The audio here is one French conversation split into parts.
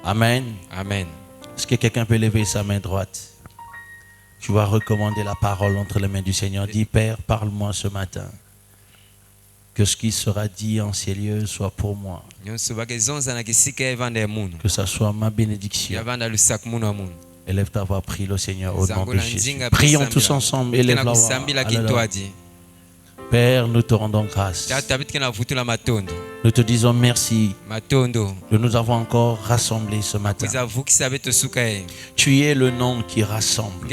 Amen. Amen. Est-ce que quelqu'un peut lever sa main droite? Tu vas recommander la parole entre les mains du Seigneur. Dis, Père, parle-moi ce matin. Que ce qui sera dit en ces lieux soit pour moi. Que ça soit ma bénédiction. Élève ta voix, prie le Seigneur au nom de Jésus. Prions tous ensemble, élève la voix. Alléluia. Père, nous te rendons grâce. Nous te disons merci de nous avoir encore rassemblés ce matin. Tu es le nom qui rassemble.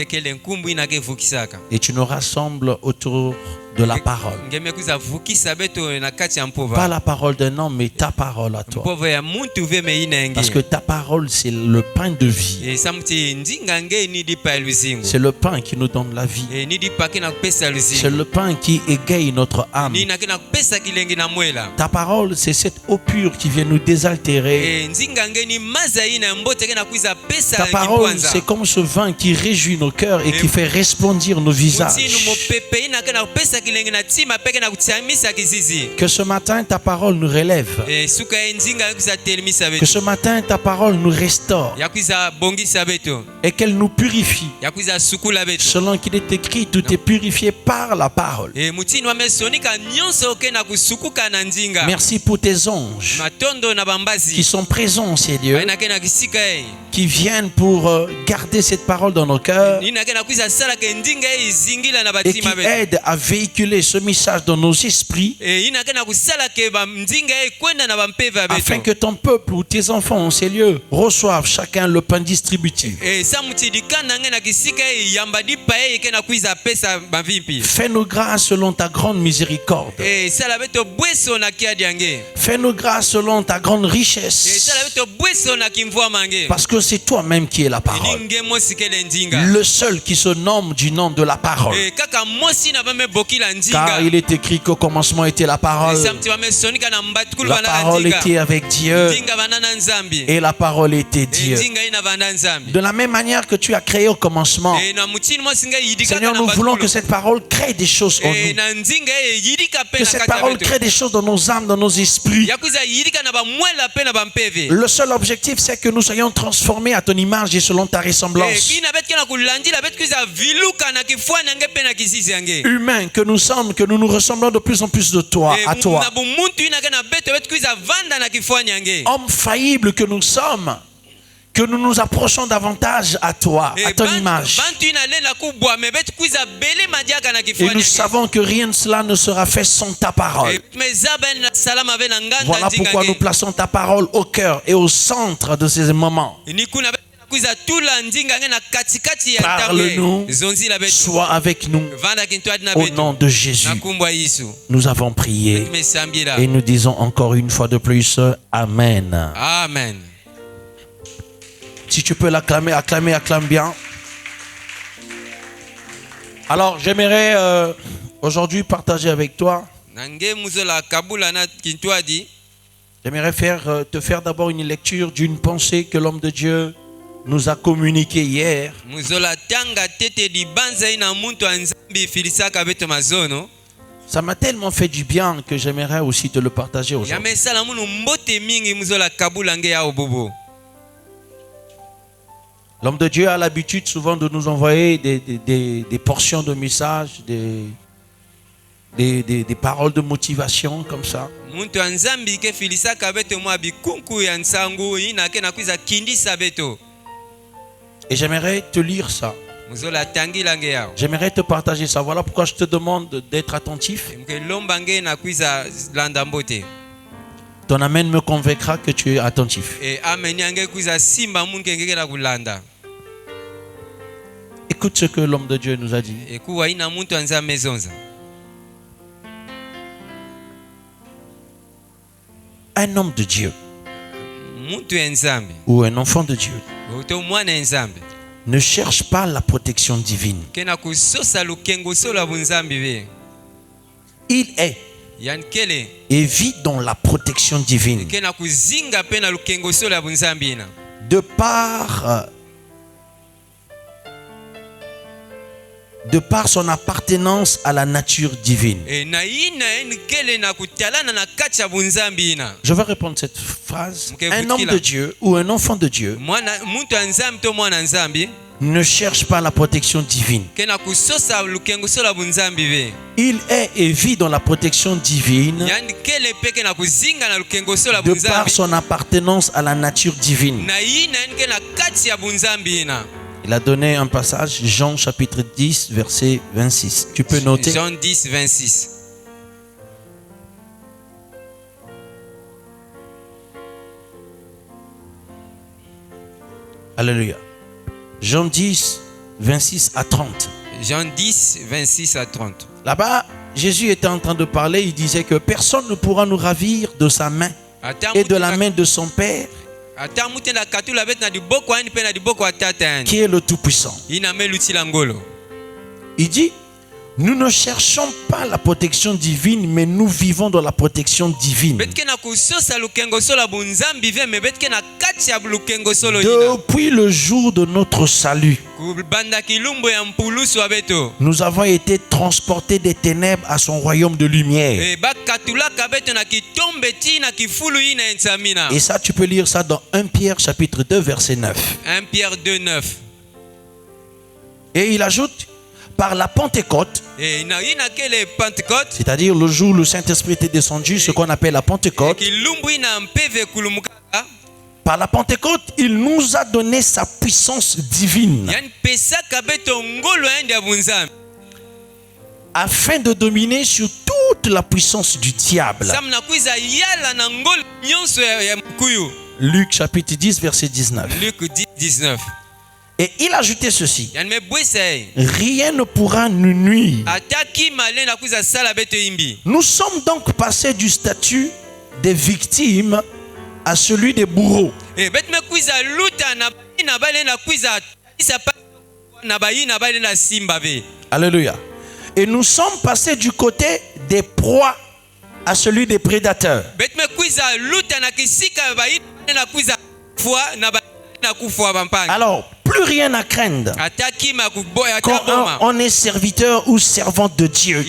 Et tu nous rassembles autour de la parole. Pas la parole d'un homme, mais ta parole à toi. Parce que ta parole, c'est le pain de vie. C'est le pain qui nous donne la vie. C'est le pain qui égaye notre âme. Ta parole, c'est cette eau pure qui vient nous désaltérer. Ta parole, c'est comme ce vin qui réjouit nos cœurs et qui fait resplendir nos visages. Que ce matin, ta parole nous relève. Que ce matin, ta parole nous restaure. Et qu'elle nous purifie. Selon qu'il est écrit, tout est purifié par la parole. Merci pour tes anges qui sont présents, Seigneur, qui viennent pour garder cette parole dans nos cœurs et qui aident à véhiculer ce message dans nos esprits afin que ton peuple ou tes enfants en ces lieux reçoivent chacun le pain distributif. Fais-nous grâce selon ta grande miséricorde. Fais-nous grâce selon ta grande richesse. Parce que c'est toi-même qui es la parole. Le seul qui se nomme du nom de la parole. Car il est écrit qu'au commencement était la parole. La parole était avec Dieu. Et la parole était Dieu. De la même manière que tu as créé au commencement, Seigneur, nous voulons que cette parole crée des choses en nous. Que cette parole crée des choses dans nos âmes, dans nos esprits. Le seul objectif, c'est que nous soyons transformés à ton image et selon ta ressemblance. Humains que nous sommes, que nous nous ressemblons de plus en plus de toi, à toi. Hommes faillibles que nous sommes, que nous nous approchons davantage à toi, à ton image. Et nous savons que rien de cela ne sera fait sans ta parole. Voilà pourquoi nous plaçons ta parole au cœur et au centre de ces moments. Parle-nous, sois avec nous. Au nom de Jésus, nous avons prié et nous disons encore une fois de plus, Amen. Amen. Si tu peux l'acclamer, acclame bien. Alors, j'aimerais aujourd'hui partager avec toi. J'aimerais te faire d'abord une lecture d'une pensée que l'homme de Dieu nous a communiquée hier. Ça m'a tellement fait du bien que j'aimerais aussi te le partager aujourd'hui. L'homme de Dieu a l'habitude souvent de nous envoyer des portions de messages, des paroles de motivation comme ça. Et j'aimerais te lire ça. J'aimerais te partager ça. Voilà pourquoi je te demande d'être attentif. Ton amen me convaincra que tu es attentif. Écoute ce que l'homme de Dieu nous a dit. Un homme de Dieu ou un enfant de Dieu ne cherche pas la protection divine. Il est et vit dans la protection divine. De par de par son appartenance à la nature divine. Je vais répondre cette phrase. Un homme de Dieu ou un enfant de Dieu ne cherche pas la protection divine. Il est et vit dans la protection divine de par son appartenance à la nature divine. Il a donné un passage, Jean chapitre 10, verset 26. Tu peux noter. Jean 10, 26. Alléluia. Jean 10, 26 à 30. Jean 10, 26 à 30. Là-bas, Jésus était en train de parler. Il disait que personne ne pourra nous ravir de sa main et de la main de son Père, qui est le Tout-Puissant. Il dit, nous ne cherchons pas la protection divine, mais nous vivons dans la protection divine. Depuis le jour de notre salut, nous avons été transportés des ténèbres à son royaume de lumière. Et ça, tu peux lire ça dans 1 Pierre chapitre 2, verset 9. 1 Pierre 2, 9. Et il ajoute, par la Pentecôte, c'est-à-dire le jour où le Saint-Esprit était descendu, ce qu'on appelle la Pentecôte. Par la Pentecôte, il nous a donné sa puissance divine afin de dominer sur toute la puissance du diable. Luc chapitre 10, verset 19. Luc 10, 19. Et il ajoutait ceci. Rien ne pourra nous nuire. Nous sommes donc passés du statut des victimes à celui des bourreaux. Alléluia. Et nous sommes passés du côté des proies à celui des prédateurs. Alors, plus rien à craindre quand on est serviteur ou servante de Dieu.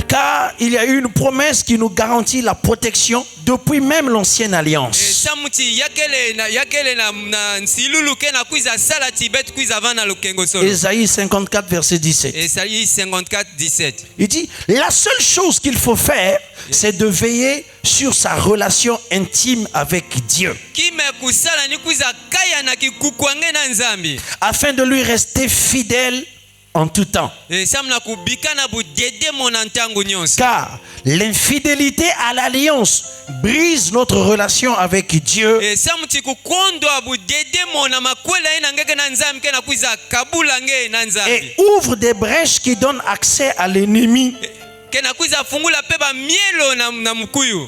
Car il y a une promesse qui nous garantit la protection depuis même l'ancienne alliance. Ésaïe 54, verset 17. Ésaïe 54, 17. Il dit, la seule chose qu'il faut faire, c'est de veiller sur sa relation intime avec Dieu, afin de lui rester fidèle en tout temps. Car l'infidélité à l'alliance brise notre relation avec Dieu et ouvre des brèches qui donnent accès à l'ennemi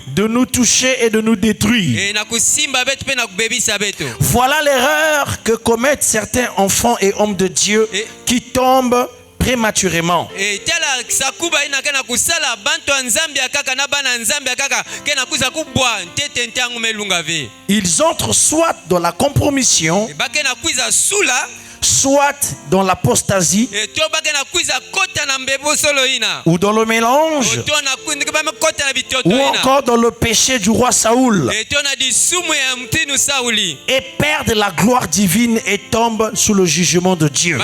de nous toucher et de nous détruire. Voilà l'erreur que commettent certains enfants et hommes de Dieu qui tombent prématurément. Ils entrent soit dans la compromission, soit dans l'apostasie ou dans le mélange ou encore dans le péché du roi Saoul et perdent la gloire divine et tombent sous le jugement de Dieu.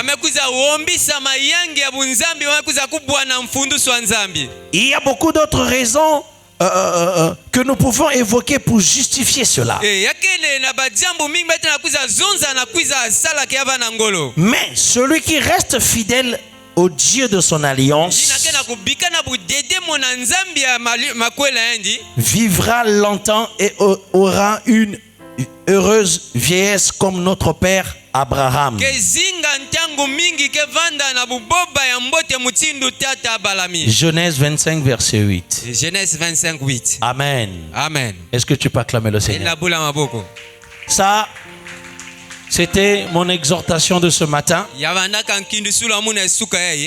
Il y a beaucoup d'autres raisons que nous pouvons évoquer pour justifier cela. Mais celui qui reste fidèle au Dieu de son alliance vivra longtemps et aura une heureuse vieillesse comme notre père Abraham. Genèse 25, verset 8. Genèse 25, 8. Amen. Amen. Est-ce que tu peux acclamer le Seigneur? Ça, c'était mon exhortation de ce matin.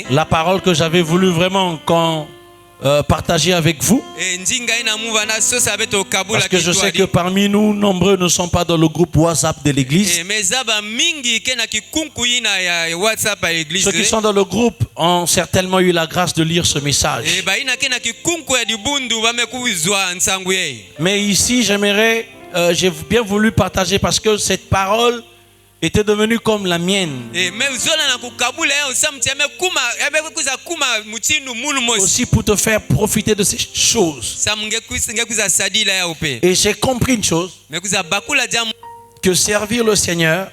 La parole que j'avais voulu vraiment qu'on partager avec vous. Parce que je sais que parmi nous, nombreux ne sont pas dans le groupe WhatsApp de l'église. Ceux qui sont dans le groupe ont certainement eu la grâce de lire ce message. Mais ici, j'ai bien voulu partager parce que cette parole était devenue comme la mienne. Aussi pour te faire profiter de ces choses. Et j'ai compris une chose, que servir le Seigneur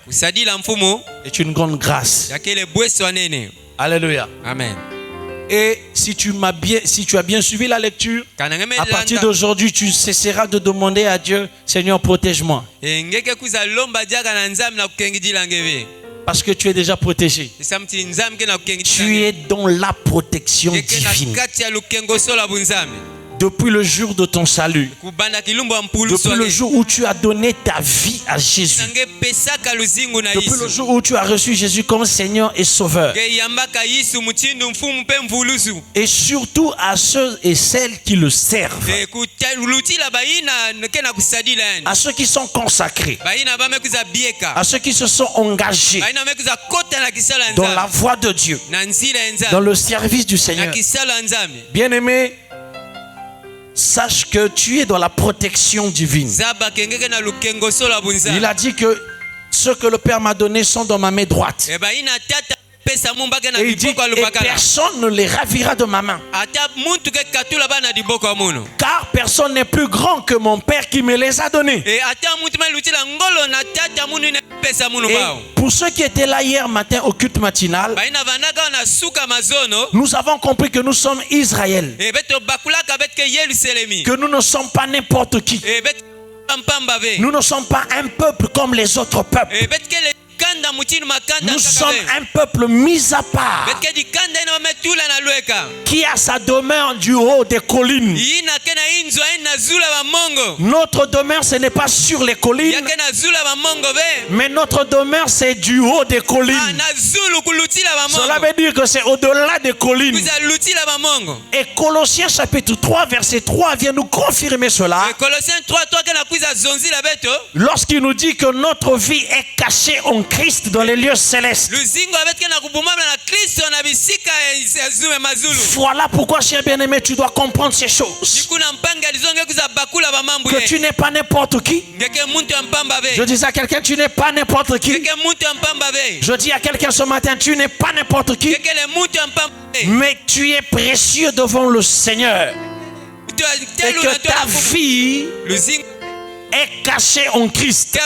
est une grande grâce. Alléluia. Amen. Et si tu as bien suivi la lecture, à partir d'aujourd'hui, tu cesseras de demander à Dieu, Seigneur, protège-moi. Parce que tu es déjà protégé. Tu es dans la protection divine. Depuis le jour de ton salut, depuis le jour où tu as donné ta vie à Jésus, depuis le jour où tu as reçu Jésus comme Seigneur et Sauveur, et surtout à ceux et celles qui le servent, à ceux qui sont consacrés, à ceux qui se sont engagés dans la voie de Dieu, dans le service du Seigneur. Bien-aimé, sache que tu es dans la protection divine. Il a dit que ceux que le Père m'a donné sont dans ma main droite. Et il dit, et personne ne les ravira de ma main. Car personne n'est plus grand que mon Père qui me les a donnés. Et pour ceux qui étaient là hier matin au culte matinal, nous avons compris que nous sommes Israël. Que nous ne sommes pas n'importe qui. Nous ne sommes pas un peuple comme les autres peuples. Nous sommes un peuple mis à part qui a sa demeure du haut des collines. Notre demeure, ce n'est pas sur les collines, mais notre demeure, c'est du haut des collines. Cela veut dire que c'est au-delà des collines. Et Colossiens chapitre 3 verset 3 vient nous confirmer cela. Lorsqu'il nous dit que notre vie est cachée en Christ dans les lieux célestes. Voilà pourquoi, cher bien-aimé, tu dois comprendre ces choses. Que tu n'es pas n'importe qui. Je dis à quelqu'un, tu n'es pas n'importe qui. Je dis à quelqu'un ce matin, tu n'es pas n'importe qui. Mais tu es précieux devant le Seigneur. Et que ta vie est caché en Christ.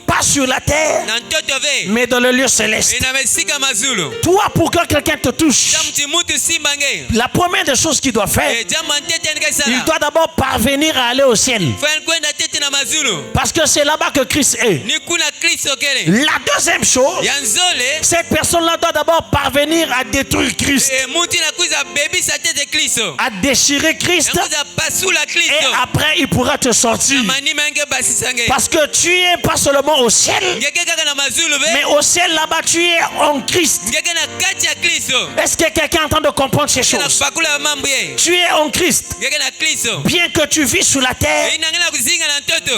Pas sur la terre, mais dans le lieu céleste. Toi, pour que quelqu'un te touche, la première des choses qu'il doit faire, il doit d'abord parvenir à aller au ciel. Parce que c'est là-bas que Christ est. La deuxième chose, cette personne-là doit d'abord parvenir à détruire Christ, à déchirer Christ, et après il pourra te sortir. Parce que tu es pas seulement au ciel, mais au ciel là-bas tu es en Christ. Est-ce que quelqu'un est en train de comprendre ces choses? Tu es en Christ. Bien que tu vis sur la terre,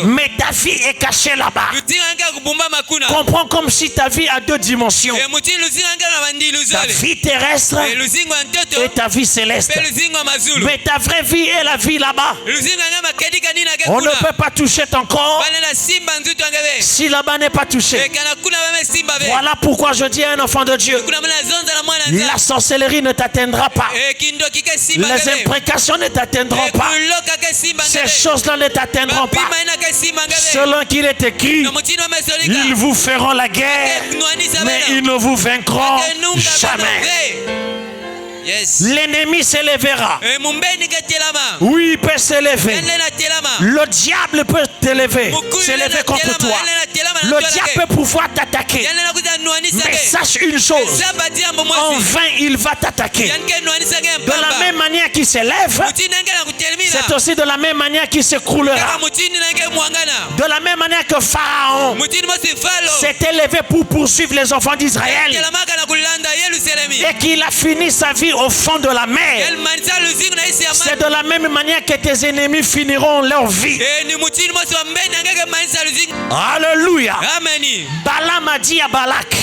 mais ta vie est cachée là-bas. Comprends comme si ta vie a deux dimensions. Ta vie terrestre et ta vie céleste. Mais ta vraie vie est la vie là-bas. On ne peut pas toucher ton corps si là-bas n'est pas touché. Voilà pourquoi je dis à un enfant de Dieu, la sorcellerie ne t'atteindra pas. Les imprécations ne t'atteindront pas. Ces choses-là ne t'atteindront pas. Selon qu'il est écrit, ils vous feront la guerre, mais ils ne vous vaincront jamais. L'ennemi s'élèvera. Oui, il peut s'élever. Le diable peut s'élever contre toi. Le diable peut pouvoir t'attaquer. Mais sache une chose, en vain il va t'attaquer. De la même manière qu'il s'élève, c'est aussi de la même manière qu'il s'écroulera. De la même manière que Pharaon s'est élevé pour poursuivre les enfants d'Israël et qu'il a fini sa vie au fond de la mer. C'est de la même manière que tes ennemis finiront leur vie. Alléluia. Balaam a dit à Balak,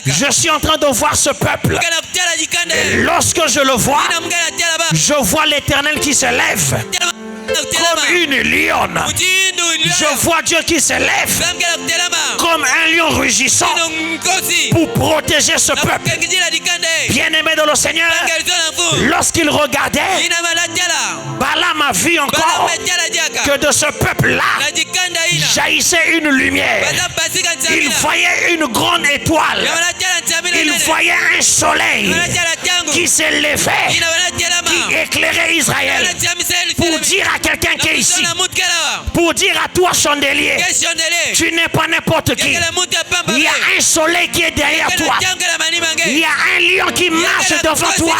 je suis en train de voir ce peuple. Et lorsque je le vois, je vois l'Éternel qui se lève comme une lionne. Je vois Dieu qui se lève comme un lion rugissant pour protéger ce peuple. Bien-aimé de le Seigneur, lorsqu'il regardait, Balaam a vu encore que de ce peuple-là jaillissait une lumière. Il voyait une grande étoile. Il voyait un soleil qui s'élevait, qui éclairait Israël. Pour dire à quelqu'un qui est ici, pour dire à toi chandelier, tu n'es pas n'importe qui. Il y a un soleil qui est derrière toi. Il y a un lion qui marche devant toi.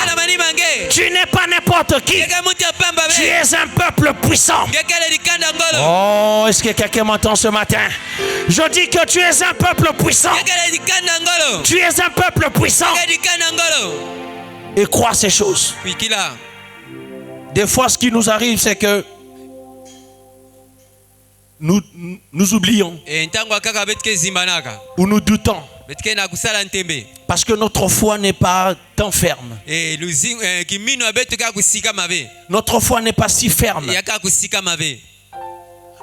Tu n'es pas n'importe qui. Tu es un peuple puissant. Oh, est-ce que quelqu'un m'entend ce matin? Je dis que tu es un peuple puissant. Tu es un peuple puissant. Et crois ces choses. Des fois, ce qui nous arrive, c'est que nous oublions ou nous doutons parce que notre foi n'est pas tant ferme. Notre foi n'est pas si ferme.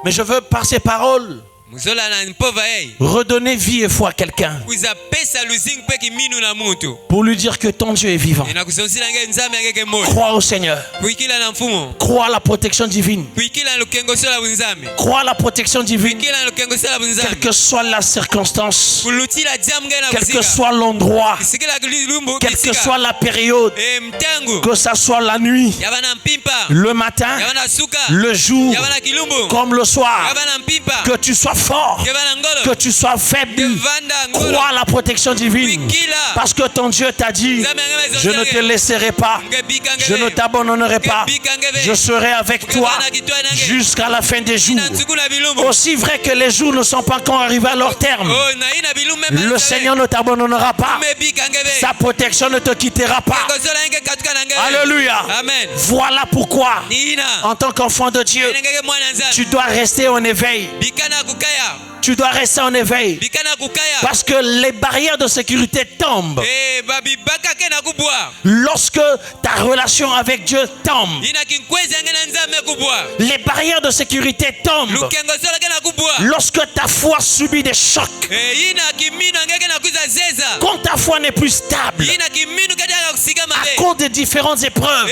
Mais je veux, par ces paroles, redonner vie et foi à quelqu'un pour lui dire que ton Dieu est vivant. Crois au Seigneur. Crois à la protection divine. Crois à la protection divine. Quelle que soit la circonstance, quel que soit l'endroit, quelle que soit la période, que ça soit la nuit, le matin, le jour, comme le soir, que tu sois fort, que tu sois faible, crois à la protection divine, parce que ton Dieu t'a dit, je ne te laisserai pas, je ne t'abandonnerai pas, je serai avec toi jusqu'à la fin des jours. Aussi vrai que les jours ne sont pas encore arrivés à leur terme, le Seigneur ne t'abandonnera pas, sa protection ne te quittera pas. Alléluia. Voilà pourquoi en tant qu'enfant de Dieu, tu dois rester en éveil. Tu dois rester en éveil. Parce que les barrières de sécurité tombent. Lorsque ta relation avec Dieu tombe, les barrières de sécurité tombent. Lorsque ta foi subit des chocs. Quand ta foi n'est plus stable, à cause des différentes épreuves,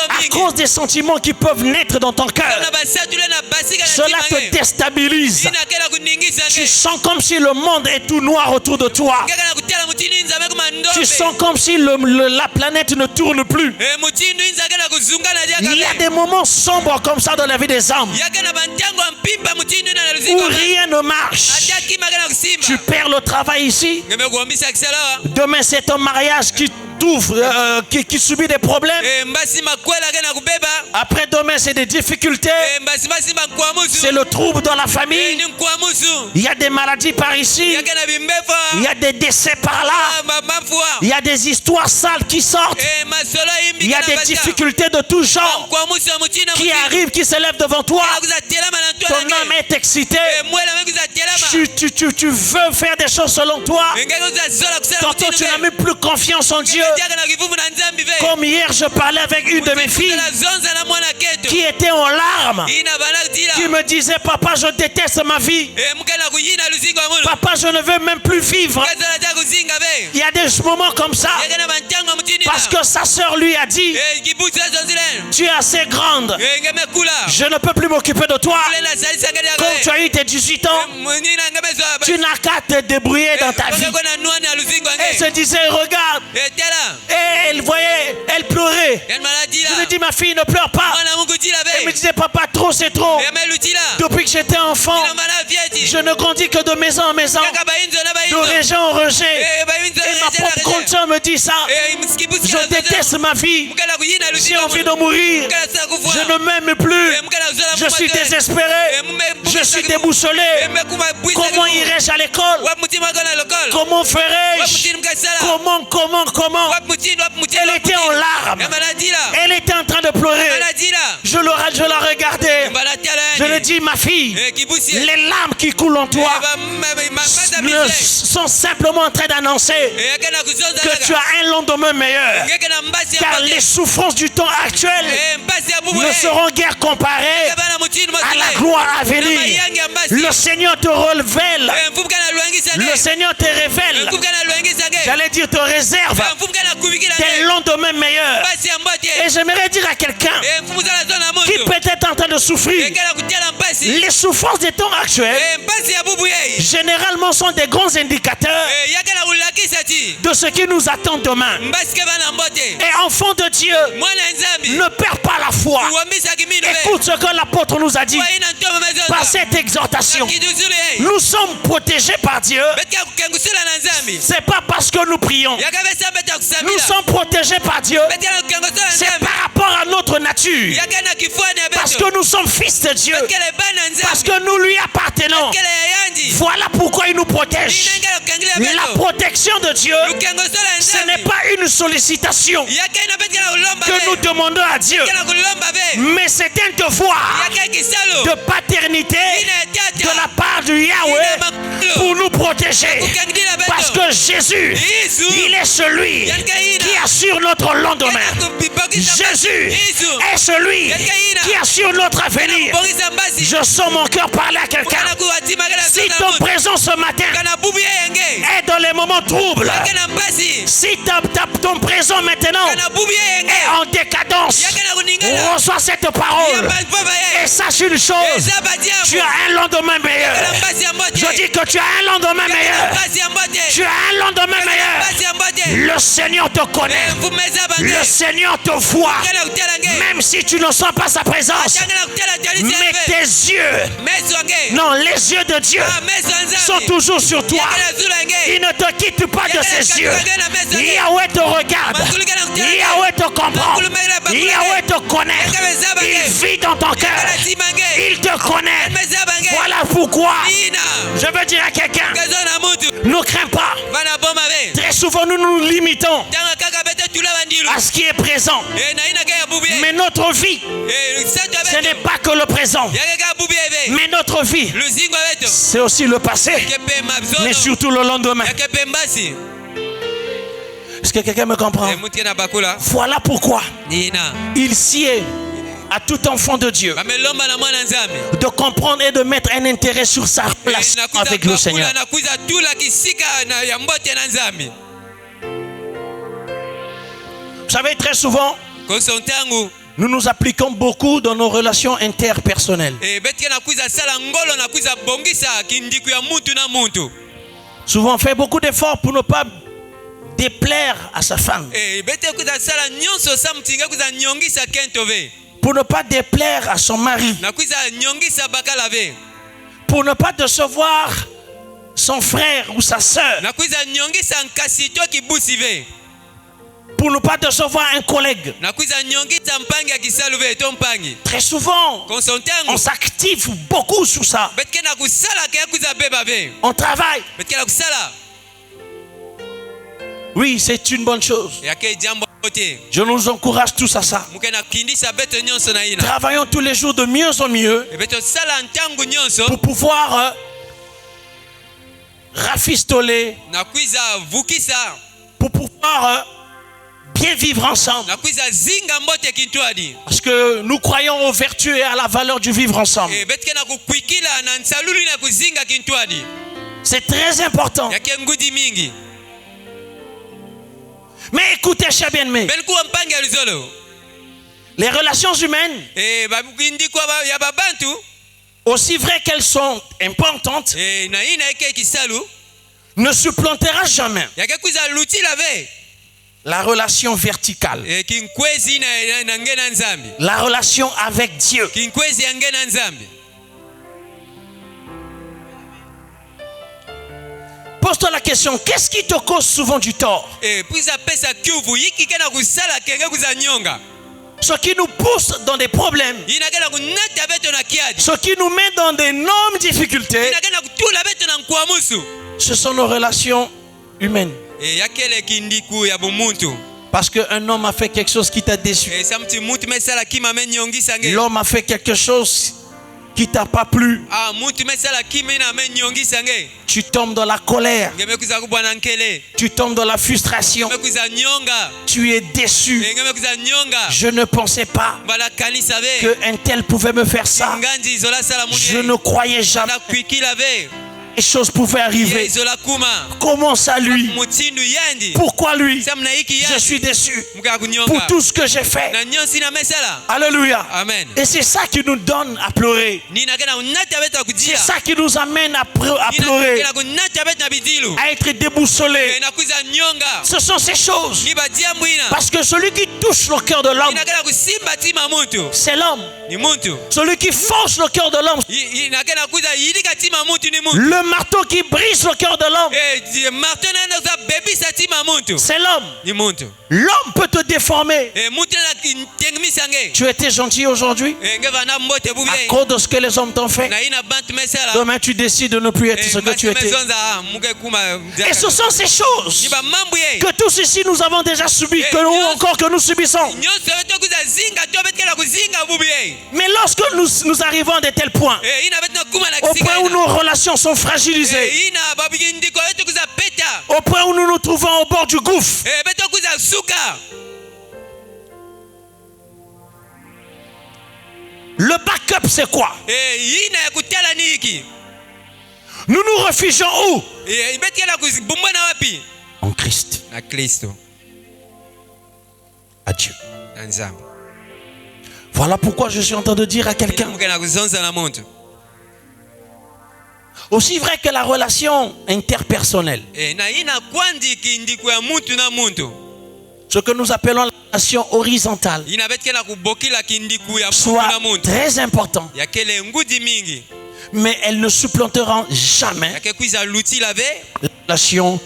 à cause des sentiments qui peuvent naître dans ton cœur, cela te déstabilise. Tu sens comme si le monde est tout noir autour de toi. Tu sens comme si la planète ne tourne plus. Il y a des moments sombres comme ça dans la vie des hommes où rien ne marche. Tu perds le travail ici. Demain c'est ton mariage qui subit des problèmes. Après demain c'est des difficultés. C'est le trouble dans la famille. Il y a des maladies par ici. Il y a des décès par là. Il y a des histoires sales qui sortent. Il y a des difficultés de tout genre qui arrivent, qui s'élèvent devant toi. Ton âme est excité. Tu veux faire des choses selon toi. Tantôt tu n'as même plus confiance en Dieu. Comme hier je parlais avec une de mes filles qui était en larmes, qui me disait, papa je déteste ma vie. Papa je ne veux même plus vivre. Il y a des moments comme ça parce que sa soeur lui a dit, tu es assez grande, je ne peux plus m'occuper de toi. Quand tu as eu tes 18 ans, tu n'as qu'à te débrouiller dans ta vie. Elle se disait, regarde. Et elle voyait, elle pleurait. Je lui dis, ma fille ne pleure pas. Elle me disait, papa trop c'est trop. Depuis que j'étais enfant, je ne grandis que de maison en maison, de région en région. Et ma propre conscience me dit ça. Je déteste ma vie. J'ai envie de mourir. Je ne m'aime plus. Je suis désespéré. Je suis déboussolé. Comment irai-je à l'école? Comment ferai-je? Comment? Elle était en larmes. Elle était en train de pleurer. Je la regardais. Je lui dis, ma fille, les larmes qui coulent en toi sont simplement en train d'annoncer que tu as un lendemain meilleur. Car les souffrances du temps actuel ne seront guère comparées à la gloire à venir. Le Seigneur te révèle. Le Seigneur te révèle. J'allais dire te réserve des lendemains meilleurs. Et j'aimerais dire à quelqu'un qui peut être en train de souffrir, les souffrances des temps actuels généralement sont des grands indicateurs de ce qui nous attend demain. Et enfant de Dieu, ne perds pas la foi. Écoute ce que l'apôtre nous a dit par cette exhortation. Nous sommes protégés par Dieu. C'est pas parce que nous prions. Nous sommes protégés par Dieu. C'est par rapport à notre nature. Parce que nous sommes fils de Dieu. Parce que nous lui appartenons. Voilà pourquoi il nous protège. La protection de Dieu, ce n'est pas une sollicitation que nous demandons à Dieu, mais c'est un devoir de paternité de la part du Yahweh pour nous protéger. Parce que Jésus, il est celui qui assure notre lendemain. Jésus est celui qui assure notre avenir. Je sens mon cœur parler à quelqu'un. Si ton présent ce matin est dans les moments troubles, si ton présent maintenant est en décadence, reçois cette parole et sache une chose, tu as un lendemain meilleur. Je dis que tu as un lendemain meilleur. Tu as un lendemain meilleur. Le Seigneur te connaît. Le Seigneur te voit. Même si tu ne sens pas sa présence, mais tes yeux, non, les yeux de Dieu sont toujours sur toi. Il ne te quitte pas de ses yeux. Yahweh te regarde. Yahweh te comprend. Yahweh te connaît. Il vit dans ton cœur. Il te connaît. Voilà pourquoi je veux dire à quelqu'un, ne crains pas. Très souvent nous nous limitons à ce qui est présent. Mais notre vie, ce n'est pas que le présent. Mais notre vie, c'est aussi le passé. Mais surtout le lendemain. Est-ce que quelqu'un me comprend? Voilà pourquoi il sied à tout enfant de Dieu de comprendre et de mettre un intérêt sur sa relation avec le Seigneur. Vous savez, très souvent, nous nous appliquons beaucoup dans nos relations interpersonnelles. Souvent, on fait beaucoup d'efforts pour ne pas déplaire à sa femme. Pour ne pas déplaire à son mari. Pour ne pas décevoir son frère ou sa soeur. Pour ne pas décevoir un collègue. Très souvent, on s'active beaucoup sur ça. On travaille. Oui, c'est une bonne chose. Je nous encourage tous à ça. Travaillons tous les jours de mieux en mieux pour pouvoir rafistoler, pour pouvoir bien vivre ensemble. Parce que nous croyons aux vertus et à la valeur du vivre ensemble. C'est très important. Mais écoutez, chers bien-aimés, les relations humaines, aussi vraies qu'elles sont importantes, ne supplantera jamais la relation verticale, la relation avec Dieu. Pose-toi la question, qu'est-ce qui te cause souvent du tort? Ce qui nous pousse dans des problèmes. Ce qui nous met dans d'énormes difficultés. Ce sont nos relations humaines. Parce qu'un homme a fait quelque chose qui t'a déçu. L'homme a fait quelque chose qui t'a pas plu. Tu tombes dans la colère. Tu tombes dans la frustration. Tu es déçu. Je ne pensais pas qu'un tel pouvait me faire ça. Je ne croyais jamais les choses pouvaient arriver. Comment ça lui? Pourquoi lui? Je suis déçu pour tout ce que j'ai fait. Alléluia. Amen. Et c'est ça qui nous donne à pleurer. C'est ça qui nous amène à pleurer, à être déboussolé. Ce sont ces choses. Parce que celui qui touche le cœur de l'homme, c'est l'homme. Celui qui force le cœur de l'homme, le marteau qui brise le cœur de l'homme, c'est l'homme. L'homme peut te déformer. Tu étais gentil aujourd'hui à cause de ce que les hommes t'ont fait. Demain tu décides de ne plus être ce que tu étais. Et ce sont ces choses que tous ici nous avons déjà subi, ou encore que nous subissons. Mais lorsque nous arrivons à de tels points, au point où nos relations sont fragilisées, au point où nous nous trouvons au bord du gouffre, le backup c'est quoi? Nous nous réfugions où? En Christ. À Dieu. Voilà pourquoi je suis en train de dire à quelqu'un, aussi vrai que la relation interpersonnelle, ce que nous appelons la relation horizontale, soit très important, mais elle ne supplantera jamais la relation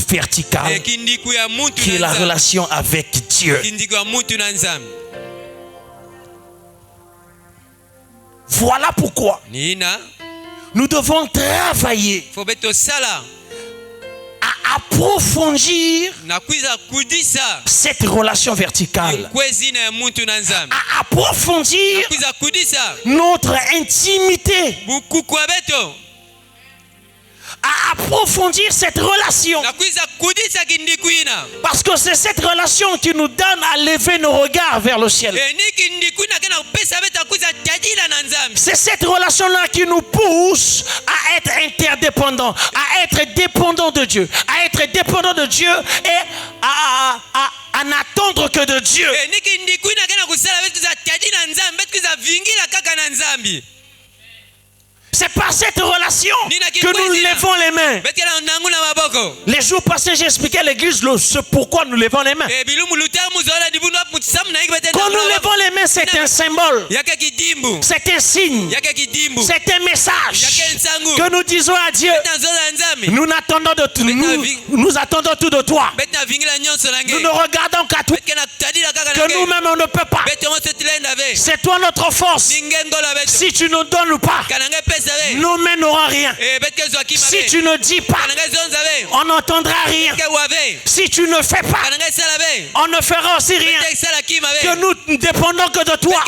verticale qui est la relation avec Dieu. Voilà pourquoi nous devons travailler à approfondir cette relation verticale, à approfondir notre intimité, à approfondir cette relation. Parce que c'est cette relation qui nous donne à lever nos regards vers le ciel. C'est cette relation-là qui nous pousse à être interdépendants, à être dépendants de Dieu, à être dépendants de Dieu et à n'attendre que de Dieu. C'est par cette relation que nous levons les mains. Les jours passés, j'ai expliqué à l'église pourquoi nous levons les mains. Quand nous levons les mains, c'est un symbole. C'est un signe. C'est un message que nous disons à Dieu. Nous attendons tout de toi. Nous ne regardons qu'à toi. Que nous-mêmes on ne peut pas. C'est toi notre force. Si tu ne donnes pas, nos mains n'auront rien. Si tu ne dis pas, on n'entendra rien. Si tu ne fais pas, on ne fera aussi rien. Que nous ne dépendons que de toi.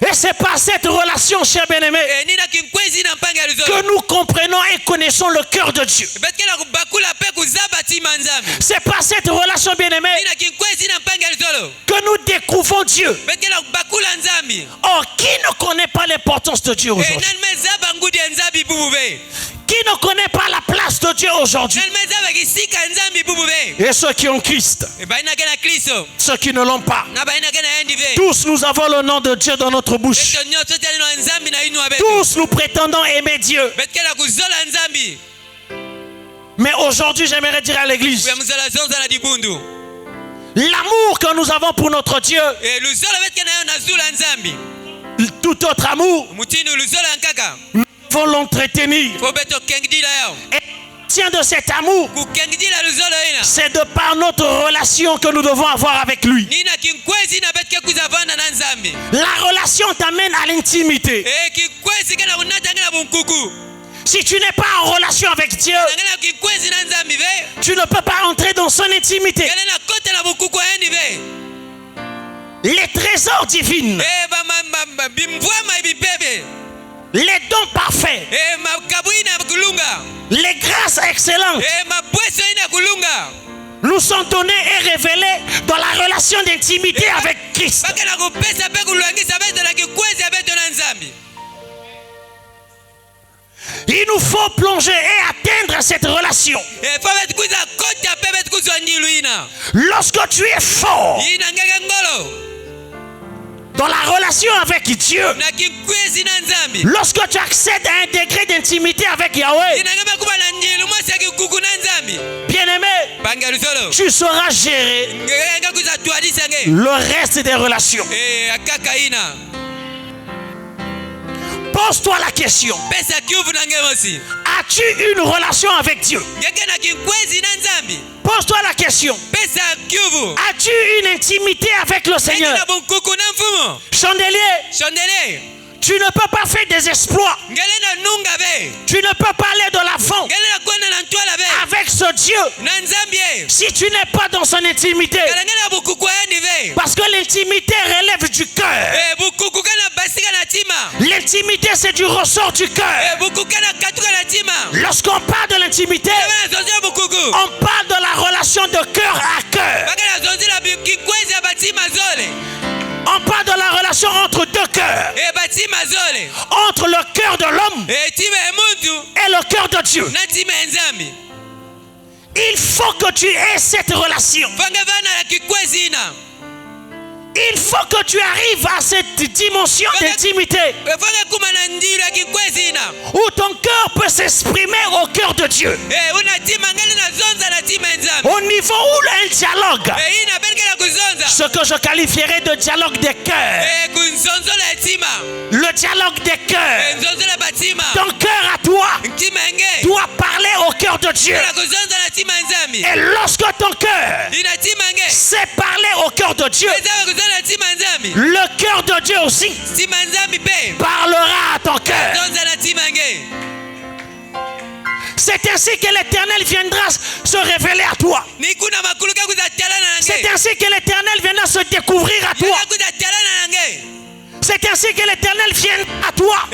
Et c'est par cette relation, chers bien-aimés, que nous comprenons et connaissons le cœur de Dieu. C'est par cette relation, bien-aimés, que nous découvrons Dieu. Or, qui ne connaît pas l'importance de Dieu aujourd'hui? Qui ne connaît pas la place de Dieu aujourd'hui? Et ceux qui ont Christ, ceux qui ne l'ont pas, tous nous avons le nom de Dieu dans notre bouche. Tous nous prétendons aimer Dieu. Mais aujourd'hui, j'aimerais dire à l'église, l'amour que nous avons pour notre Dieu, tout autre amour, nous devons l'entretenir. Et obtient de cet amour, c'est de par notre relation que nous devons avoir avec lui. La relation t'amène à l'intimité. Si tu n'es pas en relation avec Dieu, tu ne peux pas entrer dans son intimité. Les trésors divins, les dons parfaits, les grâces excellentes nous sont donnés et révélés dans la relation d'intimité avec Christ. Il nous faut plonger et atteindre cette relation. Lorsque tu es fort dans la relation avec Dieu, lorsque tu accèdes à un degré d'intimité avec Yahweh, bien-aimé, tu sauras gérer le reste des relations. Pose-toi la question. As-tu une relation avec Dieu? Pose-toi la question. As-tu une intimité avec le Seigneur? Chandelier, tu ne peux pas faire des exploits. Tu ne peux pas aller de l'avant avec ce Dieu si tu n'es pas dans son intimité. Parce que l'intimité relève du cœur. L'intimité, c'est du ressort du cœur. Lorsqu'on parle de l'intimité, on parle de la relation de cœur à cœur. On parle de la relation entre deux cœurs. Entre le cœur de l'homme et le cœur de Dieu. Il faut que tu aies cette relation. Il faut que tu arrives à cette dimension d'intimité où ton cœur peut s'exprimer au cœur de Dieu. Au niveau où un dialogue, ce que je qualifierais de dialogue des cœurs, le dialogue des cœurs, ton cœur à toi doit parler au cœur de Dieu. Et lorsque ton cœur sait parler au cœur de Dieu, le cœur de Dieu aussi parlera à ton cœur. C'est ainsi que l'Éternel viendra se révéler à toi. C'est ainsi que l'Éternel viendra se découvrir à toi. C'est ainsi que l'Éternel vient à toi.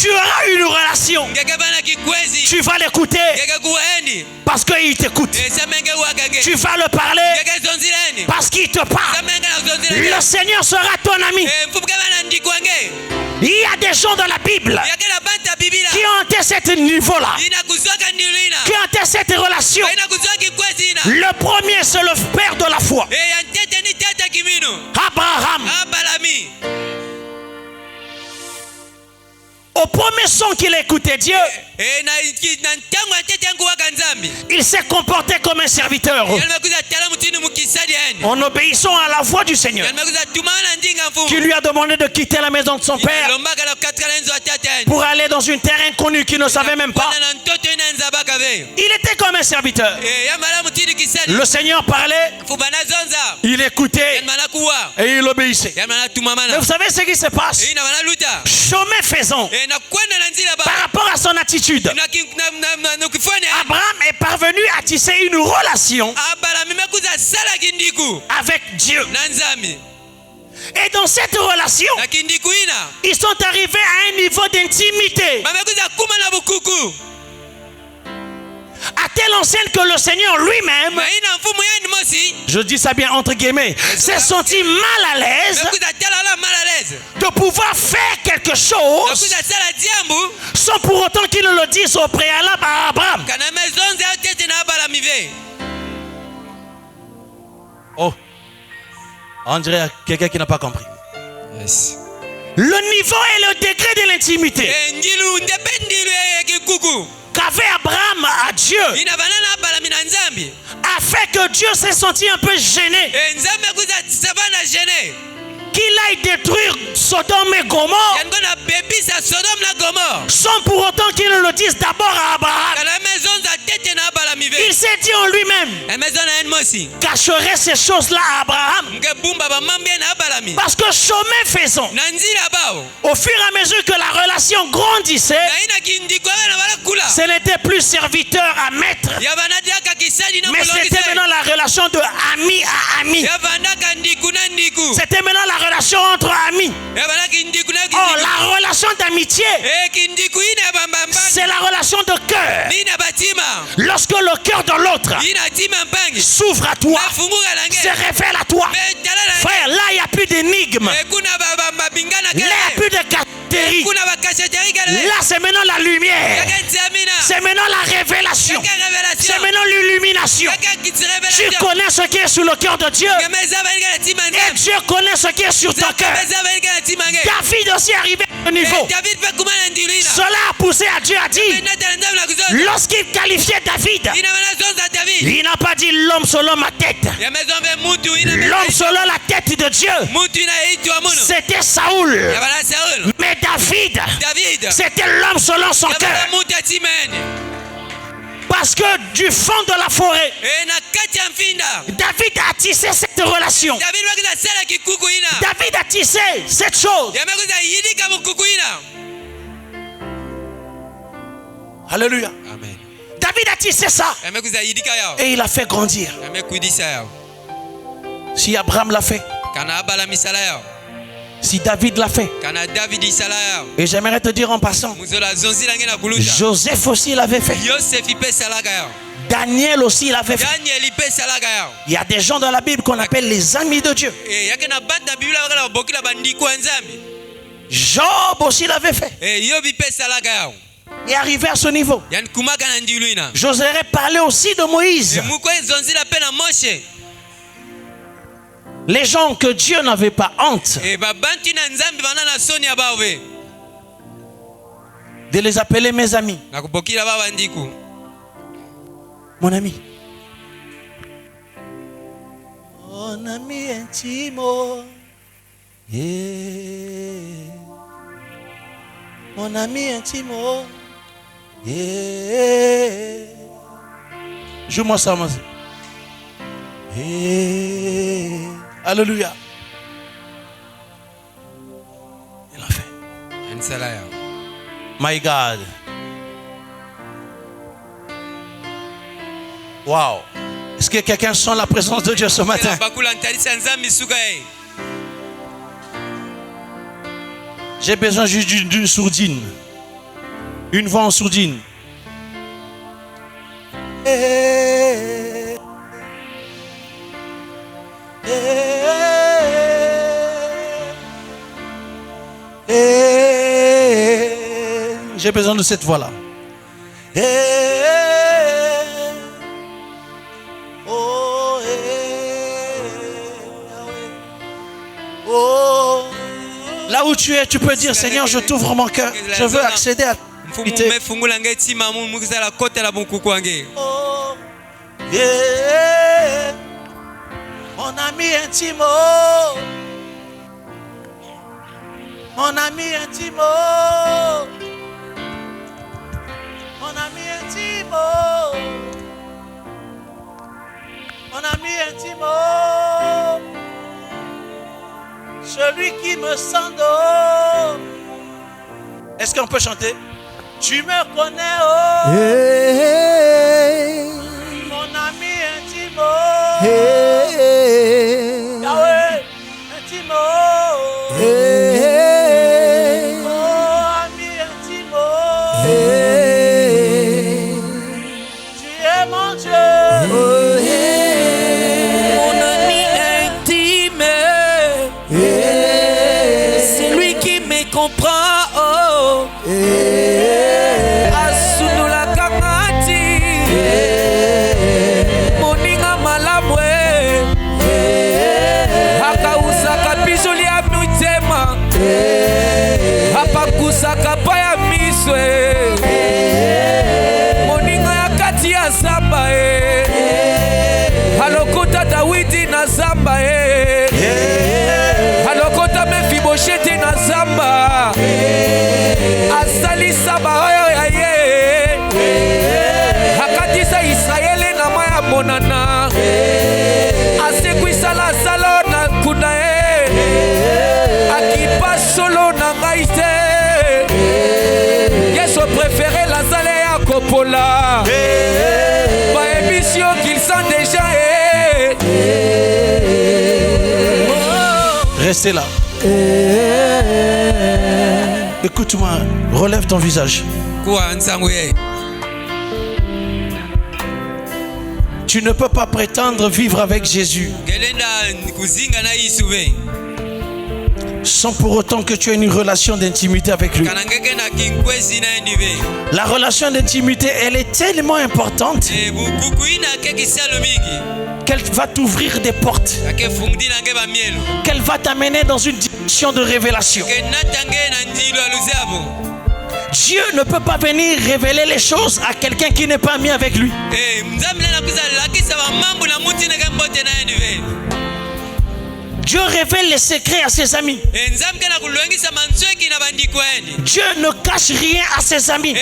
Tu auras une relation. Tu vas l'écouter parce qu'il t'écoute. Tu vas le parler parce qu'il te parle. Le Seigneur sera ton ami. Il y a des gens dans la Bible qui ont atteint ce niveau-là, qui ont atteint cette relation. Le premier, c'est le père de la foi, Abraham. Au premier son qu'il a écouté Dieu, il s'est comporté comme un serviteur en obéissant à la voix du Seigneur, qui lui a demandé de quitter la maison de son père pour aller dans une terre inconnue qu'il ne savait même pas. Il était comme un serviteur. Le Seigneur parlait, il écoutait et il obéissait. Mais vous savez ce qui se passe? Chemin faisant, par rapport à son attitude, Abraham est parvenu à tisser une relation avec Dieu. Et dans cette relation, ils sont arrivés à un niveau d'intimité à telle enseigne que le Seigneur lui-même, je dis ça bien entre guillemets, s'est senti mal à l'aise de pouvoir faire quelque chose sans pour autant qu'il ne le dise au préalable à Abraham. Oh, on dirait quelqu'un qui n'a pas compris. Yes. Le niveau et le degré de l'intimité qu'avait Abraham à Dieu a fait que Dieu s'est senti un peu gêné, qu'il aille détruire Sodome et Gomorrhe, sans pour autant qu'il ne le dise d'abord à Abraham. Il s'est dit en lui-même, cacherait ces choses-là à Abraham. Parce que chemin faisant, au fur et à mesure que la relation grandissait, ce n'était plus serviteur à maître, mais c'était maintenant la relation de ami à ami. C'était maintenant la relation entre amis. Oh, la relation d'amitié, c'est la relation de cœur. Lorsque le cœur de l'autre s'ouvre à toi, se révèle à toi, frère, là il n'y a plus d'énigmes, là il n'y a plus de catégorie. Là c'est maintenant la lumière, c'est maintenant la révélation, c'est maintenant l'illumination. Tu connais ce qui est sur le cœur de Dieu, et Dieu connaît ce qui est sur ton cœur. David aussi est arrivé à ce niveau. Cela a poussé à Dieu à dire, lorsqu'il qualifiait David, il n'a pas dit l'homme selon ma tête. L'homme selon la tête de Dieu, c'était Saoul. Mais David, c'était l'homme selon son cœur. Parce que du fond de la forêt, David a tissé cette relation. David a tissé cette chose. Alléluia. Amen. David a tissé ça. Et il a fait grandir. Si Abraham l'a fait, si David l'a fait, et j'aimerais te dire en passant, Joseph aussi l'avait fait. Daniel aussi l'avait fait. Il y a des gens dans la Bible qu'on appelle les amis de Dieu. Job aussi l'avait fait. Et arrivé à ce niveau. J'oserais parler aussi de Moïse. Les gens que Dieu n'avait pas honte de les appeler mes amis. Mon ami. Mon ami intime. Yeah. Mon ami intime. Yeah. Joue-moi ça, moi. Yeah. Alléluia. Il a fait. My God. Wow. Est-ce que quelqu'un sent la présence de Dieu ce matin? J'ai besoin juste d'une sourdine. Une voix en sourdine. J'ai besoin de cette voix-là. Là où tu es, tu peux dire, Seigneur, je t'ouvre mon cœur. Je veux accéder à l'intimité. Oh, yeah. Mon ami intime. Mon ami intime. Mon ami intime. Mon ami intime. Celui qui me sent d'eau. Est-ce qu'on peut chanter? Tu me connais, oh. Hey. Mon ami intime. Hey. Yahweh, intime. Hey. Oh, ami intime. Hey. Tu es mon Dieu. Oh, hey. Mon ami intime. Hey. C'est lui qui me comprend. Oh. Hey. Maïté Yeso préféré la zale ya Coppola Ma émission qu'ils sont déjà Restez là. Écoute-moi, relève ton visage. Tu ne peux pas prétendre vivre avec Jésus sans pour autant que tu aies une relation d'intimité avec lui. La relation d'intimité, elle est tellement importante qu'elle va t'ouvrir des portes, qu'elle va t'amener dans une dimension de révélation. Dieu ne peut pas venir révéler les choses à quelqu'un qui n'est pas mis avec lui. Dieu révèle les secrets à ses amis. Dieu ne cache rien à ses amis.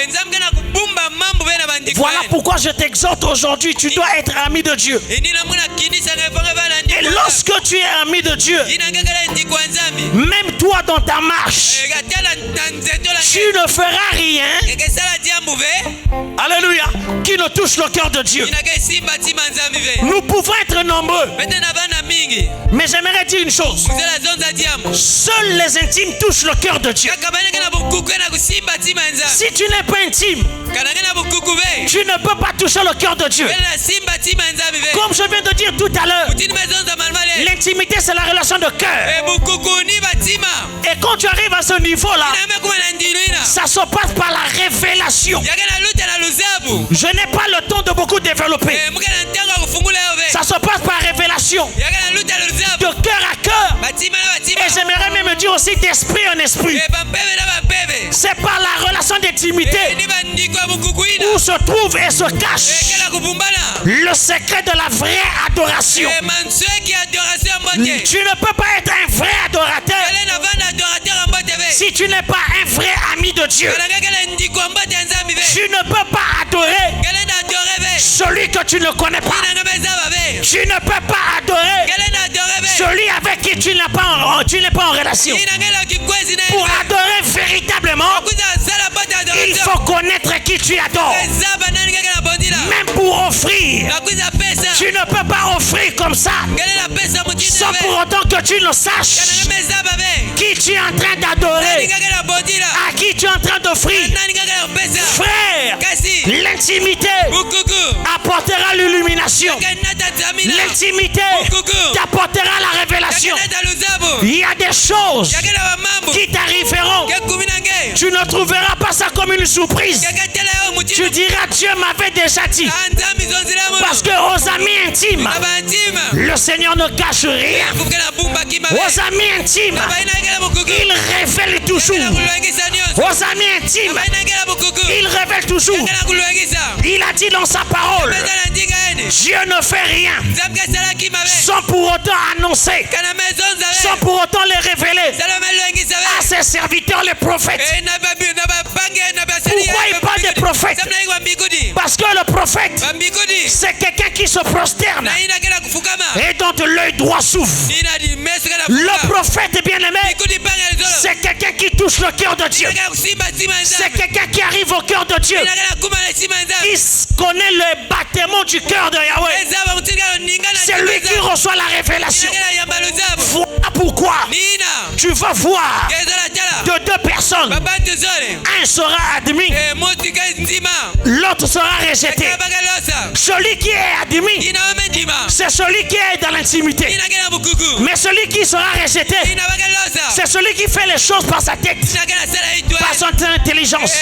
Voilà pourquoi je t'exhorte aujourd'hui, tu dois être ami de Dieu. Et lorsque tu es ami de Dieu, même toi dans ta marche, tu ne feras rien, alléluia, qui ne touche le cœur de Dieu. Nous pouvons être nombreux, mais j'aimerais dire une chose. Seuls les intimes touchent le cœur de Dieu. Si tu n'es pas intime, tu ne peux pas toucher le cœur de Dieu. Comme je viens de dire tout à l'heure, l'intimité c'est la relation de cœur. Et quand tu arrives à ce niveau-là, ça se passe par la révélation. Je n'ai pas le temps de beaucoup développer. Ça se passe par révélation. De cœur à cœur. Et j'aimerais même dire aussi d'esprit en esprit. C'est par la relation d'intimité où se trouve et se cache le secret de la vraie adoration. Tu ne peux pas être un vrai adorateur si tu n'es pas un vrai ami de Dieu. Tu ne peux pas adorer celui que tu ne connais pas. Tu ne peux pas adorer celui avec qui tu n'es pas en relation. Pour adorer véritablement, il faut connaître qui tu adores. Même pour offrir, tu ne peux pas offrir comme ça sans pour autant que tu ne saches qui tu es en train d'adorer, à qui tu es en train d'offrir. Frère, l'intimité apportera l'illumination. L'intimité t'apportera la révélation. Il y a des choses qui t'arriveront. Tu ne trouveras pas ça comme une surprise. Tu diras, Dieu m'avait déjà dit. Parce que aux amis intimes, le Seigneur ne cache rien. Aux amis intimes, il révèle toujours. Aux amis intimes, il révèle toujours. Il a dit dans sa parole, Dieu ne fait rien sans pour autant annoncer, sans pour autant les révéler à ses serviteurs les prophètes. Pourquoi il parle des prophètes? Parce que le prophète, c'est quelqu'un qui se prosterne et dont l'œil droit s'ouvre. Le prophète bien-aimé, c'est quelqu'un qui touche le cœur de Dieu. C'est quelqu'un qui arrive au cœur de Dieu. Il connaît le battement du cœur de Yahweh. C'est lui qui reçoit la révélation. Voilà pourquoi tu vas voir de deux personnes. Un sera admis, l'autre sera rejeté. Celui qui est admis, c'est celui qui est dans l'intimité. Mais celui qui sera rejeté, c'est celui qui fait les choses par sa tête, par son intelligence.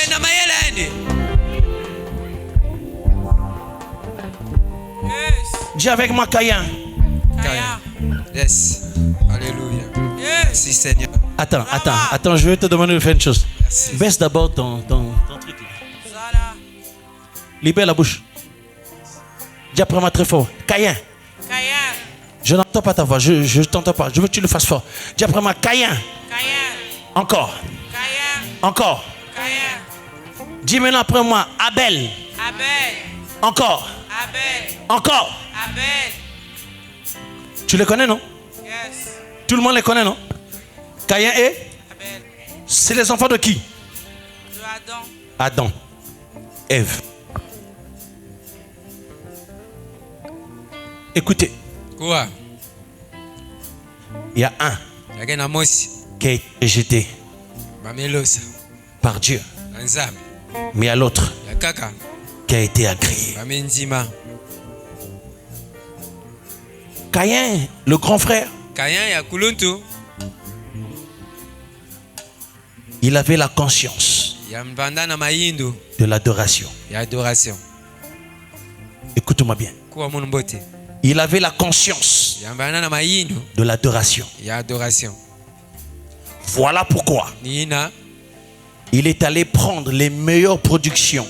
Dis avec moi, Caïn. Yes. Alléluia. Merci Seigneur. Attends, je vais te demander de faire une chose. Merci. Baisse d'abord ton truc. Libère la bouche. Dis après moi très fort. Caïn. Je n'entends pas ta voix, je ne t'entends pas. Je veux que tu le fasses fort. Dis après moi, Caïn. Encore. Encore. Dis maintenant après moi, Abel. Encore. Encore. Tu les connais, non? Yes. Tout le monde les connaît, non? Caïn et C'est les enfants de qui? De Adam. Adam. Ève. Écoutez. Quoi? Il y a un qui a été rejeté par Dieu. Mais il y a l'autre qui a été agréé. Caïn, le grand frère, il avait la conscience de l'adoration. Écoute-moi bien. Il avait la conscience de l'adoration. Voilà pourquoi il est allé prendre les meilleures productions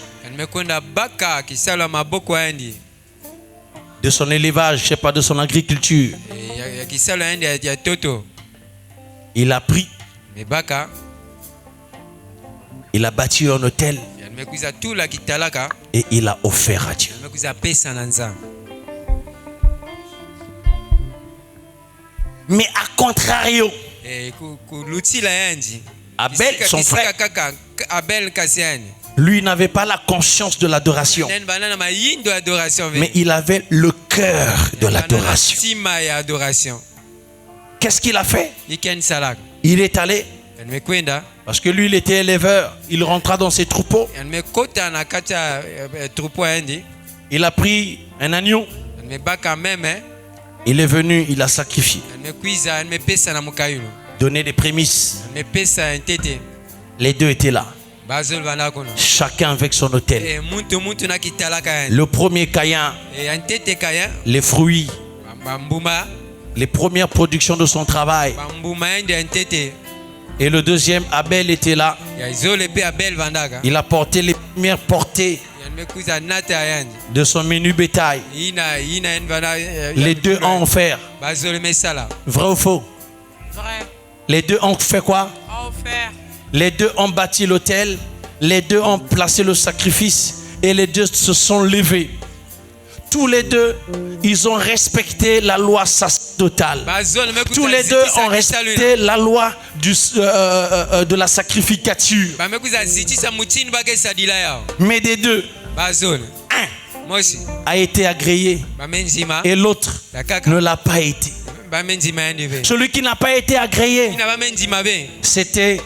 de son élevage, je sais pas, de son agriculture. Il a pris, il a bâti un hôtel et il a offert à Dieu. Mais à contrario, Abel, son frère, lui n'avait pas la conscience de l'adoration, mais il avait le cœur de l'adoration. Qu'est-ce qu'il a fait? Il est allé, parce que lui il était éleveur, il rentra dans ses troupeaux. Il a pris un agneau. Il est venu, il a sacrifié. Donné des prémices. Les deux étaient là. Chacun avec son autel. Le premier Caïn, les fruits, les premières productions de son travail. Et le deuxième, Abel, était là. Il a porté les premières portées de son menu bétail. Les deux ont offert. Vrai ou faux? Vrai. Les deux ont fait quoi? Offert. Les deux ont bâti l'autel. Les deux ont placé le sacrifice. Et les deux se sont levés. Tous les deux, ils ont respecté la loi sacerdotale. Tous les deux ont respecté la loi de la sacrificature. Mais des deux, un a été agréé et l'autre ne l'a pas été. Celui qui n'a pas été agréé, c'était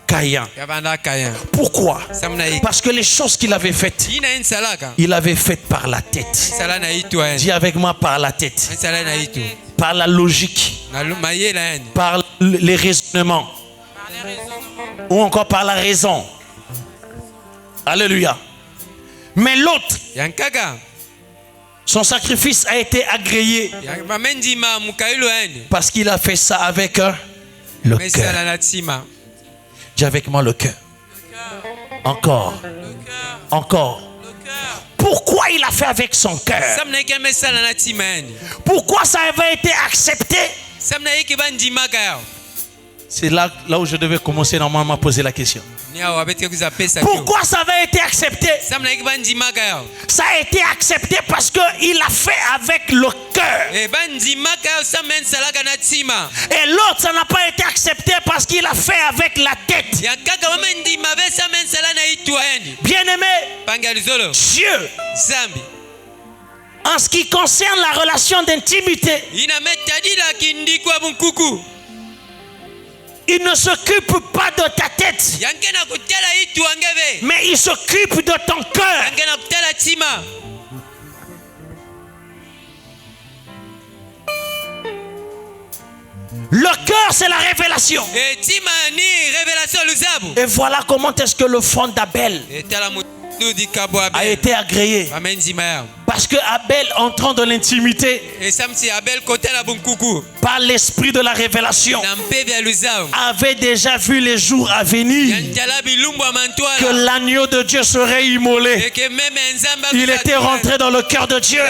Caïn. Pourquoi? Parce que les choses qu'il avait faites, il avait faites par la tête. Dis avec moi, par la tête. Par la logique. Par les raisonnements. Ou encore par la raison. Alléluia. Mais l'autre, son sacrifice a été agréé parce qu'il a fait ça avec le cœur. Dis avec moi, le cœur. Encore. Encore. Pourquoi il a fait avec son cœur? Pourquoi ça avait été accepté? C'est là où je devais commencer normalement à poser la question. Pourquoi ça avait été accepté? Ça a été accepté parce qu'il a fait avec le cœur. Et l'autre, ça n'a pas été accepté parce qu'il a fait avec la tête. Bien-aimé, Dieu, en ce qui concerne la relation d'intimité, il ne s'occupe pas de ta tête, mais il s'occupe de ton cœur. Le cœur, c'est la révélation. Et voilà comment est-ce que le fond d'Abel a été agréé. Parce que Abel, entrant dans l'intimité par l'esprit de la révélation, avait déjà vu les jours à venir que l'agneau de Dieu serait immolé. Il était rentré dans le cœur de Dieu.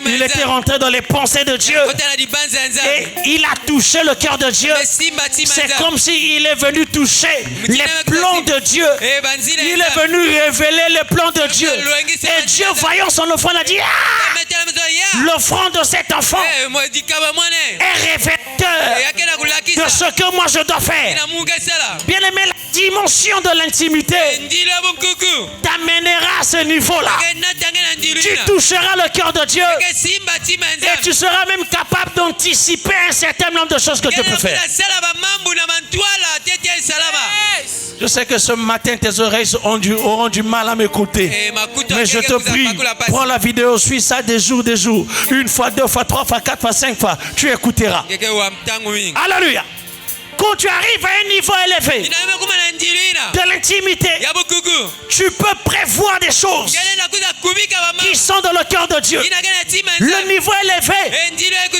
Il était rentré dans les pensées de Dieu. Et il a touché le cœur de Dieu. C'est comme s'il est venu toucher les plans de Dieu. Il est venu révéler les plans de Dieu. Et Dieu, voyant son enfant a dit, l'offrande de cet enfant est révélateur de ce que moi je dois faire. Bien aimé, la dimension de l'intimité t'amènera à ce niveau-là. Tu toucheras le cœur de Dieu et tu seras même capable d'anticiper un certain nombre de choses que Dieu peut faire. Je sais que ce matin, tes oreilles auront du mal à m'écouter. Mais je te prie, prends la vidéo, suis ça des jours. Une fois, deux fois, trois fois, quatre fois, cinq fois. Tu écouteras. Alléluia. Quand tu arrives à un niveau élevé de l'intimité, tu peux prévoir des choses qui sont dans le cœur de Dieu. Le niveau élevé,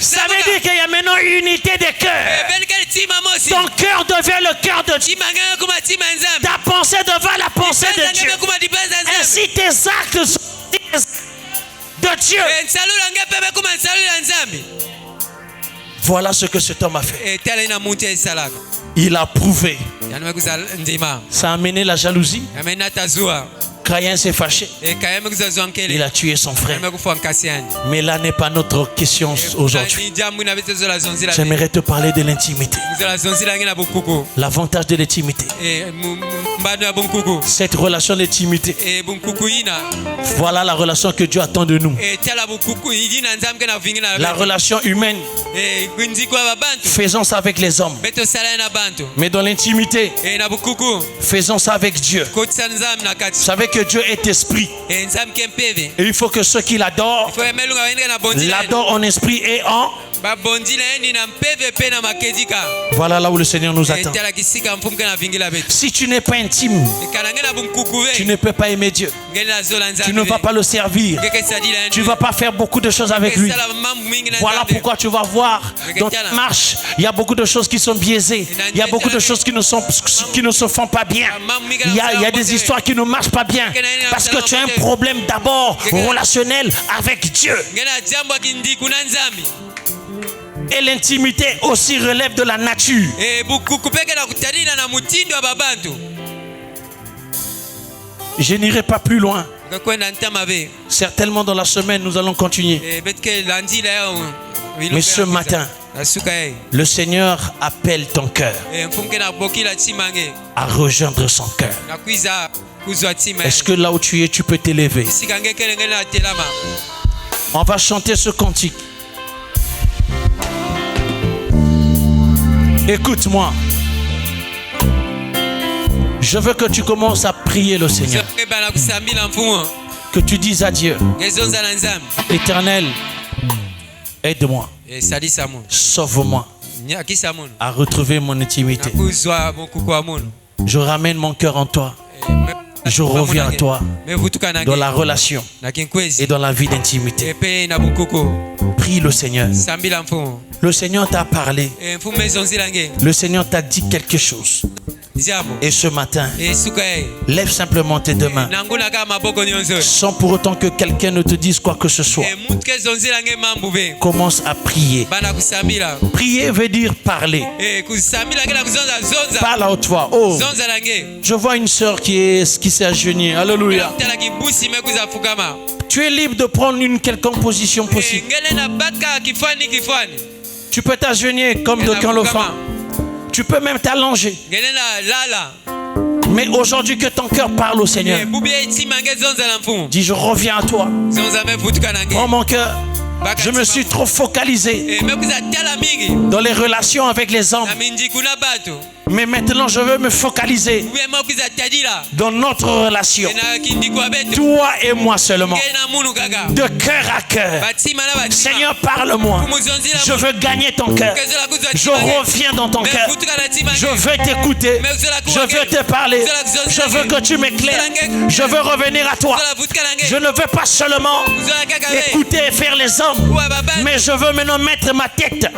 ça veut dire qu'il y a maintenant une unité des cœurs. Ton cœur devient le cœur de Dieu. Ta pensée devient la pensée de Dieu. Ainsi tes actes sont de Dieu. Voilà ce que cet homme a fait. Il a prouvé. Ça a amené la jalousie. Caïn s'est fâché. Il a tué son frère. Mais là n'est pas notre question aujourd'hui. J'aimerais te parler de l'intimité. L'avantage de l'intimité. Cette relation d'intimité. Voilà la relation que Dieu attend de nous. La relation humaine. Faisons ça avec les hommes. Mais dans l'intimité, faisons ça avec Dieu. Vous savez que Dieu est esprit. Et il faut que ceux qui l'adorent en esprit et en... Voilà là où le Seigneur nous attend. Si tu n'es pas intime, tu ne peux pas aimer Dieu. Tu ne vas pas le servir. Tu ne vas pas faire beaucoup de choses avec lui. Voilà pourquoi tu vas voir dans ta marche, il y a beaucoup de choses qui sont biaisées. Il y a beaucoup de choses qui ne se font pas bien. Il y a des histoires qui ne marchent pas bien. Parce que tu as un problème d'abord relationnel avec Dieu. Et l'intimité aussi relève de la nature. Je n'irai pas plus loin. Certainement dans la semaine, nous allons continuer. Mais ce matin, le Seigneur appelle ton cœur à rejoindre son cœur. Est-ce que là où tu es, tu peux t'élever? On va chanter ce cantique. Écoute-moi. Je veux que tu commences à prier le Seigneur. Que tu dises à Dieu, Éternel, aide-moi. Sauve-moi à retrouver mon intimité. Je ramène mon cœur en toi. Je reviens à toi dans la relation et dans la vie d'intimité. Prie le Seigneur. Le Seigneur t'a parlé. Le Seigneur t'a dit quelque chose. Et ce matin, lève simplement tes deux mains sans pour autant que quelqu'un ne te dise quoi que ce soit. Commence à prier. Prier veut dire parler. Parle à haute voix. Oh, je vois une sœur qui s'est agenouillée. Alléluia. Tu es libre de prendre une quelconque position possible. Tu peux t'agenouiller comme d'aucuns le font. Tu peux même t'allonger. Mais aujourd'hui que ton cœur parle au Seigneur. Dis, je reviens à toi. Oh mon cœur, je me suis trop focalisé dans les relations avec les hommes. Mais maintenant je veux me focaliser dans notre relation. Toi et moi seulement. De cœur à cœur. Seigneur, parle-moi. Je veux gagner ton cœur. Je reviens dans ton cœur. Je veux t'écouter. Je veux te parler. Je veux que tu m'éclaires. Je veux revenir à toi. Je ne veux pas seulement écouter et faire les hommes. Mais je veux maintenant mettre ma tête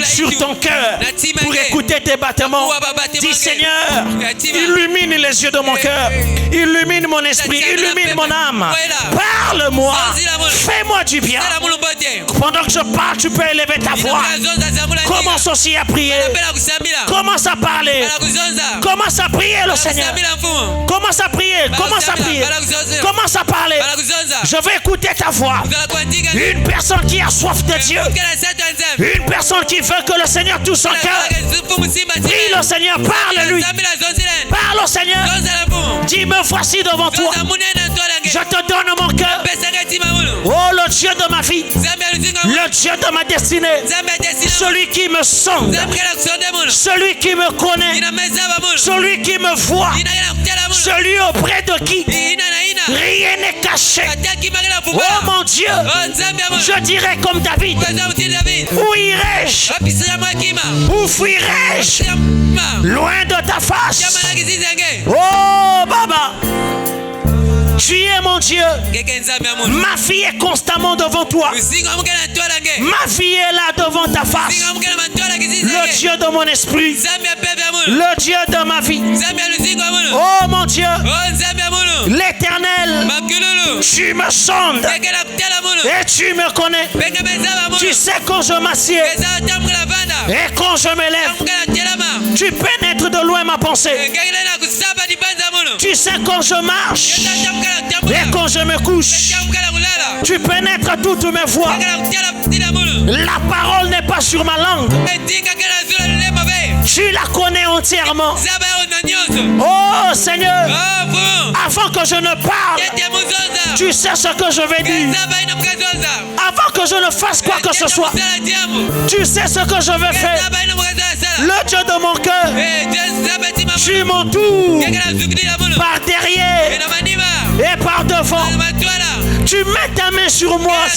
sur ton cœur pour écouter tes battements. Dis, Seigneur, illumine les yeux de mon cœur, illumine mon esprit, illumine mon âme. Parle-moi, fais-moi du bien. Pendant que je parle, tu peux élever ta voix. Commence aussi à prier. Commence à parler. Commence Commence à prier le Seigneur. Commence à prier. Commence à prier. Commence à parler. Je vais écouter ta voix. Une personne qui a soif de Dieu. Une personne qui veut que le Seigneur touche son cœur. Prie le Seigneur. Parle-lui. Parle au Seigneur. Dis, me voici devant toi. Je te donne mon cœur. Oh, le Dieu de ma vie. Le Dieu de ma destinée. Celui qui me sonde. Celui qui me connaît. Celui qui me voit. Celui auprès de qui rien n'est caché. Oh mon Dieu. Je dirais comme David. Où irai-je? Où fuirai-je? Loin de ta face. Oh Baba. Tu es mon Dieu. Ma fille est constamment devant toi. Ma fille est là devant ta face. Le Dieu de mon esprit. Le Dieu de ma vie. Oh mon Dieu. L'Éternel. Tu me sondes. Et tu me connais. Tu sais quand je m'assieds. Et quand je me lève. Tu pénètres de loin ma pensée. Tu sais quand je marche. Et quand je me couche. Tu pénètres toutes mes voies. La parole n'est pas sur ma langue. Tu la connais entièrement. Oh Seigneur, avant que je ne parle, tu sais ce que je vais dire. Avant que je ne fasse quoi que ce soit, tu sais ce que je vais faire. Le Dieu de mon cœur, tu m'entoures par derrière et par devant. Tu mets ta main sur moi,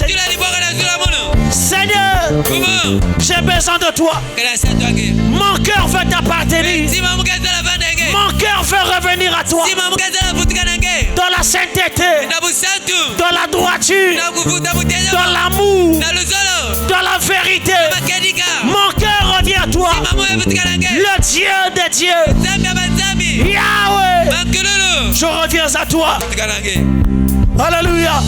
Seigneur. J'ai besoin de toi. Mon cœur veut t'appartenir. Mon cœur veut revenir à toi. Dans la sainteté, dans la droiture, dans l'amour, dans la vérité. Mon cœur revient à toi. Le Dieu des dieux. Yahweh. Je reviens à toi. Alléluia.